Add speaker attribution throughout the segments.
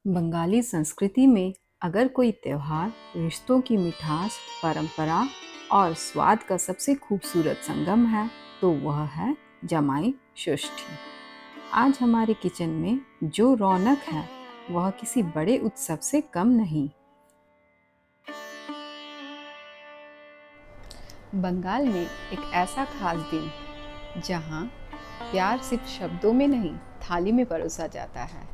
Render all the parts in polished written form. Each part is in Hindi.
Speaker 1: बंगाली संस्कृति में अगर कोई त्योहार रिश्तों की मिठास, परंपरा और स्वाद का सबसे खूबसूरत संगम है तो वह है जमाई षष्ठी। आज हमारे किचन में जो रौनक है वह किसी बड़े उत्सव से कम नहीं। बंगाल में एक ऐसा खास दिन जहाँ प्यार सिर्फ शब्दों में नहीं थाली में परोसा जाता है।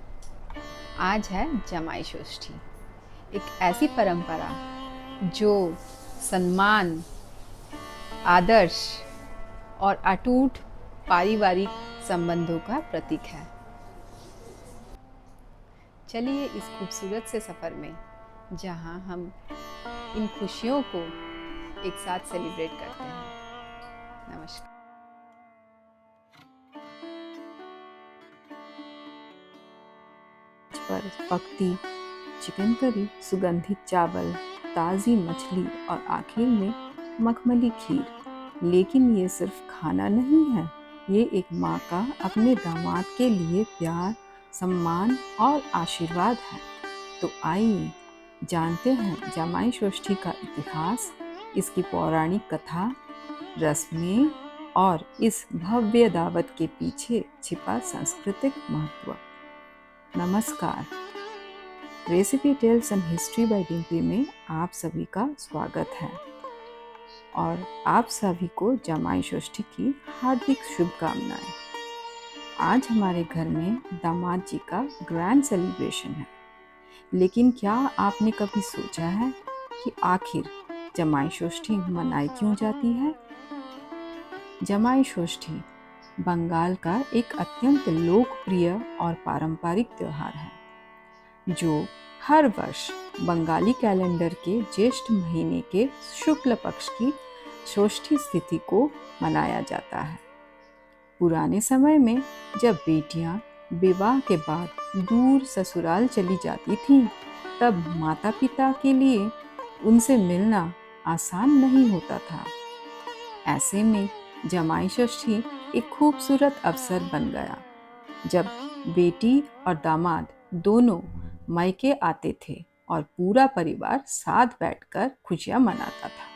Speaker 1: आज है जमाई षष्ठी, एक ऐसी परंपरा जो सम्मान, आदर्श और अटूट पारिवारिक संबंधों का प्रतीक है। चलिए इस खूबसूरत से सफ़र में जहां हम इन खुशियों को एक साथ सेलिब्रेट करते हैं। नमस्कार। पर पकती चिकन करी, सुगंधित चावल, ताज़ी मछली और आखिर में मखमली खीर। लेकिन ये सिर्फ खाना नहीं है, ये एक माँ का अपने दामाद के लिए प्यार, सम्मान और आशीर्वाद है। तो आइए जानते हैं जमाई षष्ठी का इतिहास, इसकी पौराणिक कथा, रस्में और इस भव्य दावत के पीछे छिपा सांस्कृतिक महत्व। नमस्कार, Recipe Tales and History by Dimpy में आप सभी का स्वागत है और आप सभी को जमाई षष्ठी की हार्दिक शुभकामनाएं। आज हमारे घर में दामाद जी का ग्रैंड सेलिब्रेशन है, लेकिन क्या आपने कभी सोचा है कि आखिर जमाई षष्ठी मनाई क्यों जाती है? जमाई षष्ठी बंगाल का एक अत्यंत लोकप्रिय और पारंपरिक त्योहार है जो हर वर्ष बंगाली कैलेंडर के ज्येष्ठ महीने के शुक्ल पक्ष की षष्ठी तिथि को मनाया जाता है। पुराने समय में जब बेटियां विवाह के बाद दूर ससुराल चली जाती थीं, तब माता पिता के लिए उनसे मिलना आसान नहीं होता था। ऐसे में जमाई षष्ठी एक खूबसूरत अवसर बन गया, जब बेटी और दामाद दोनों मायके आते थे और पूरा परिवार साथ बैठकर खुशियां मनाता था।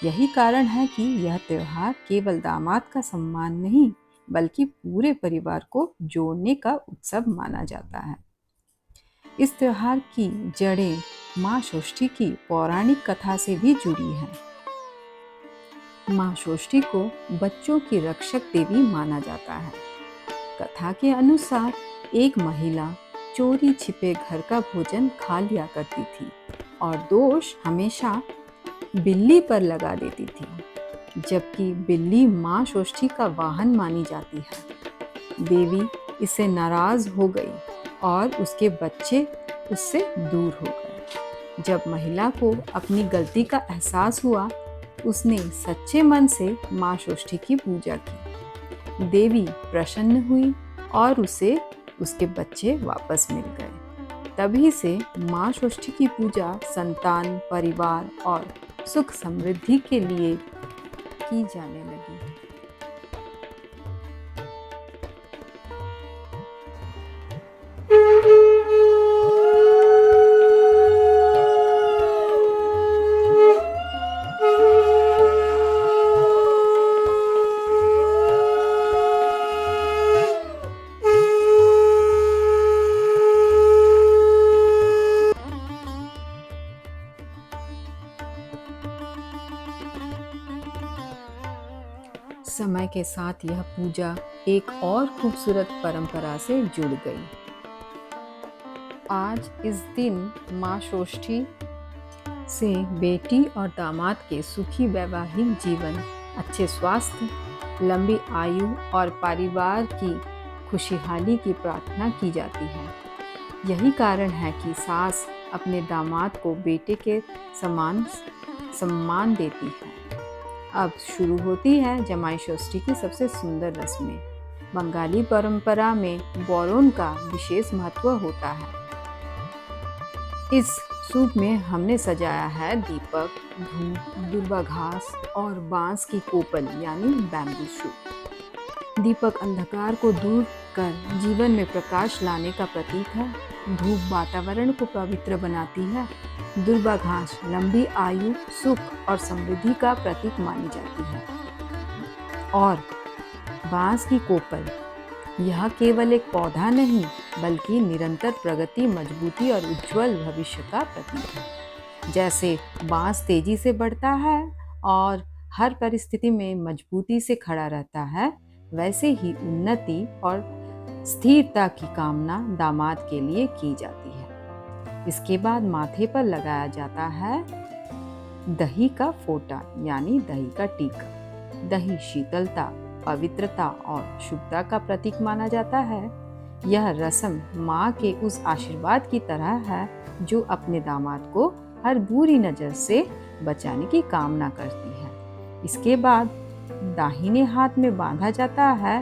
Speaker 1: यही कारण है कि यह त्योहार केवल दामाद का सम्मान नहीं, बल्कि पूरे परिवार को जोड़ने का उत्सव माना जाता है। इस त्योहार की जड़ें माँ षष्ठी की पौराणिक कथा से भी जुड़ी हैं। माँ षष्ठी को बच्चों की रक्षक देवी माना जाता है। कथा के अनुसार एक महिला चोरी छिपे घर का भोजन खा लिया करती थी और दोष हमेशा बिल्ली पर लगा देती थी, जबकि बिल्ली माँ षष्ठी का वाहन मानी जाती है। देवी इससे नाराज हो गई और उसके बच्चे उससे दूर हो गए। जब महिला को अपनी गलती का एहसास हुआ, उसने सच्चे मन से माँ षष्ठी की पूजा की। देवी प्रसन्न हुई और उसे उसके बच्चे वापस मिल गए। तभी से माँ षष्ठी की पूजा संतान, परिवार और सुख समृद्धि के लिए की जाने लगी। समय के साथ यह पूजा एक और खूबसूरत परंपरा से जुड़ गई। आज इस दिन माँ षष्ठी से बेटी और दामाद के सुखी वैवाहिक जीवन, अच्छे स्वास्थ्य, लंबी आयु और परिवार की खुशहाली की प्रार्थना की जाती है। यही कारण है कि सास अपने दामाद को बेटे के समान सम्मान देती है। अब शुरू होती है जमाई षष्ठी की सबसे सुंदर रस्में। बंगाली परंपरा में बोरोन का विशेष महत्व होता है। इस सूप में हमने सजाया है दीपक, धूप, दुर्वा घास और बांस की कोपल यानी बैम्बू शूट। दीपक अंधकार को दूर कर जीवन में प्रकाश लाने का प्रतीक है। धूप वातावरण को पवित्र बनाती है। दुर्वा घास लंबी आयु, सुख और समृद्धि का प्रतीक मानी जाती है। और बांस की कोपल, यह केवल एक पौधा नहीं बल्कि निरंतर प्रगति, मजबूती और उज्जवल भविष्य का प्रतीक है। जैसे बांस तेजी से बढ़ता है और हर परिस्थिति में मजबूती से खड़ा रहता है, वैसे ही उन्नति और स्थिरता की कामना दामाद के लिए की जाती है। इसके बाद माथे पर लगाया जाता है दही का फोंटा यानी दही का टीका। दही शीतलता, पवित्रता और शुभता का प्रतीक माना जाता है। यह रस्म माँ के उस आशीर्वाद की तरह है जो अपने दामाद को हर बुरी नजर से बचाने की कामना करती है। इसके बाद दाहिने हाथ में बांधा जाता है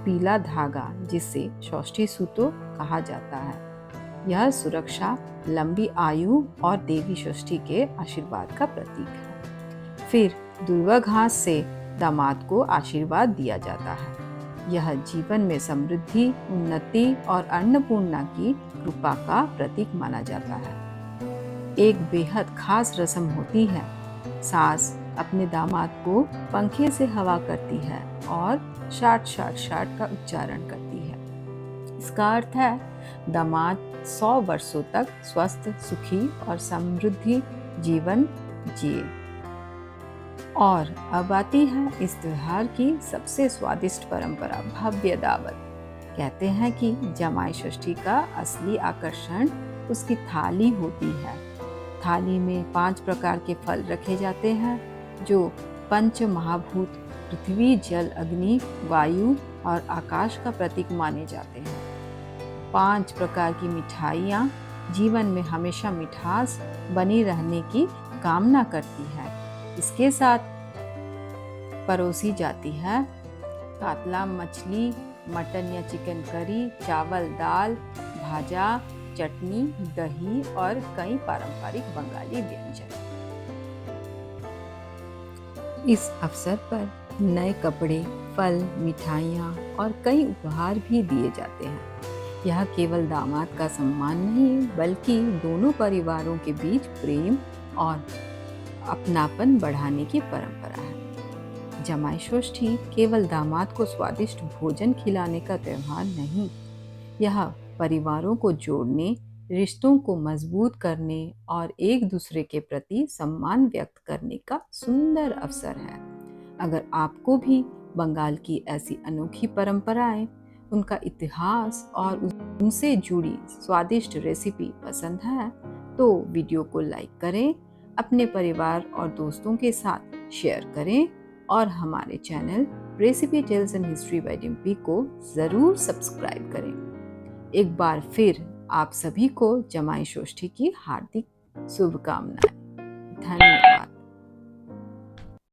Speaker 1: पीला धागा, जिसे षष्ठी सूतो कहा जाता है। यह सुरक्षा, लंबी आयु और देवी षष्ठी के आशीर्वाद का प्रतीक है। फिर दुर्वा घास से दामाद को आशीर्वाद दिया जाता है। यह जीवन में समृद्धि, उन्नति और अन्नपूर्णा की कृपा का प्रतीक माना जाता है। एक बेहद खास रस्म होती है। सास अपने दामाद को पंखे से हवा करती है और शाट शाट शाट का उच्चारण करती है। इसका अर्थ है दामाद 100 वर्षों तक स्वस्थ, सुखी और समृद्धि जीवन जिए। और अब आती है इस त्योहार की सबसे स्वादिष्ट परंपरा, भव्य दावत। कहते हैं कि जमाई षष्ठी का असली आकर्षण उसकी थाली होती है। थाली में 5 प्रकार के फल रखे जाते हैं जो पंच महाभूत पृथ्वी, जल, अग्नि, वायु और आकाश का प्रतीक माने जाते हैं। 5 प्रकार की मिठाइयाँ जीवन में हमेशा मिठास बनी रहने की कामना करती है। इसके साथ परोसी जाती है कातला मछली, मटन या चिकन करी, चावल, दाल, भाजा, चटनी, दही और कई पारंपरिक बंगाली व्यंजन। इस अवसर पर नए कपड़े, फल, मिठाइयाँ और कई उपहार भी दिए जाते हैं। यह केवल दामाद का सम्मान नहीं बल्कि दोनों परिवारों के बीच प्रेम और अपनापन बढ़ाने की परंपरा है। जमाई षष्ठी केवल दामाद को स्वादिष्ट भोजन खिलाने का त्योहार नहीं, यह परिवारों को जोड़ने, रिश्तों को मजबूत करने और एक दूसरे के प्रति सम्मान व्यक्त करने का सुंदर अवसर है। अगर आपको भी बंगाल की ऐसी अनोखी परंपराएं, उनका इतिहास और उनसे जुड़ी स्वादिष्ट रेसिपी पसंद है, तो वीडियो को लाइक करें, अपने परिवार और दोस्तों के साथ शेयर करें और हमारे channel Recipe Tales and History by Dimpy को ज़रूर सब्सक्राइब करें। एक बार फिर आप सभी को जमाई षष्ठी की हार्दिक शुभकामनाएं। धन्यवाद।